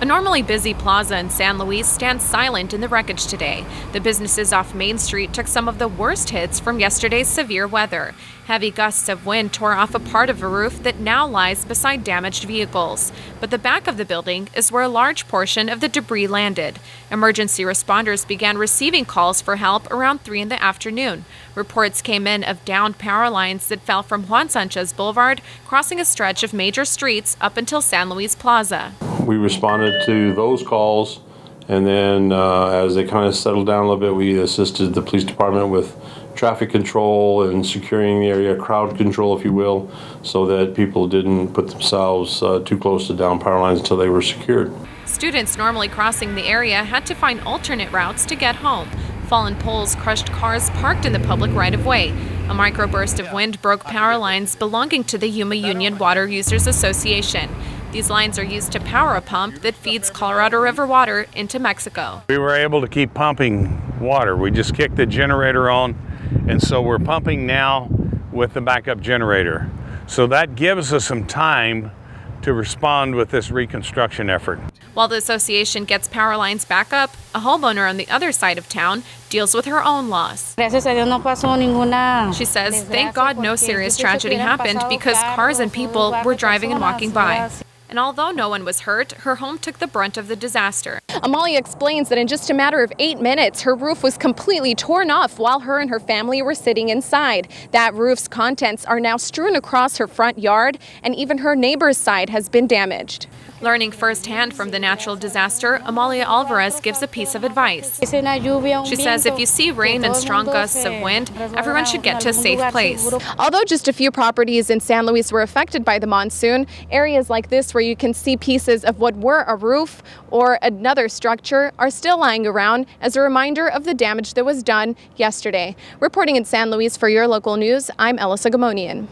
A normally busy plaza in San Luis stands silent in the wreckage today. The businesses off Main Street took some of the worst hits from yesterday's severe weather. Heavy gusts of wind tore off a part of a roof that now lies beside damaged vehicles. But the back of the building is where a large portion of the debris landed. Emergency responders began receiving calls for help around 3 in the afternoon. Reports came in of downed power lines that fell from Juan Sanchez Boulevard, crossing a stretch of major streets up until San Luis Plaza. We responded to those calls, and then as they kind of settled down a little bit, we assisted the police department with traffic control and securing the area, crowd control, if you will, so that people didn't put themselves too close to down power lines until they were secured. Students normally crossing the area had to find alternate routes to get home. Fallen poles crushed cars parked in the public right-of-way. A microburst of wind broke power lines belonging to the Yuma Union Water Users Association. These lines are used to power a pump that feeds Colorado River water into Mexico. We were able to keep pumping water. We just kicked the generator on, and so we're pumping now with the backup generator. So that gives us some time to respond with this reconstruction effort. While the association gets power lines back up, a homeowner on the other side of town deals with her own loss. She says, thank God no serious tragedy happened because cars and people were driving and walking by. And although no one was hurt, her home took the brunt of the disaster. Amalia explains that in just a matter of 8 minutes, her roof was completely torn off while her and her family were sitting inside. That roof's contents are now strewn across her front yard, and even her neighbor's side has been damaged. Learning firsthand from the natural disaster, Amalia Alvarez gives a piece of advice. She says if you see rain and strong gusts of wind, everyone should get to a safe place. Although just a few properties in San Luis were affected by the monsoon, areas like this where you can see pieces of what were a roof or another structure are still lying around as a reminder of the damage that was done yesterday. Reporting in San Luis for your local news, I'm Elisa Gamonian.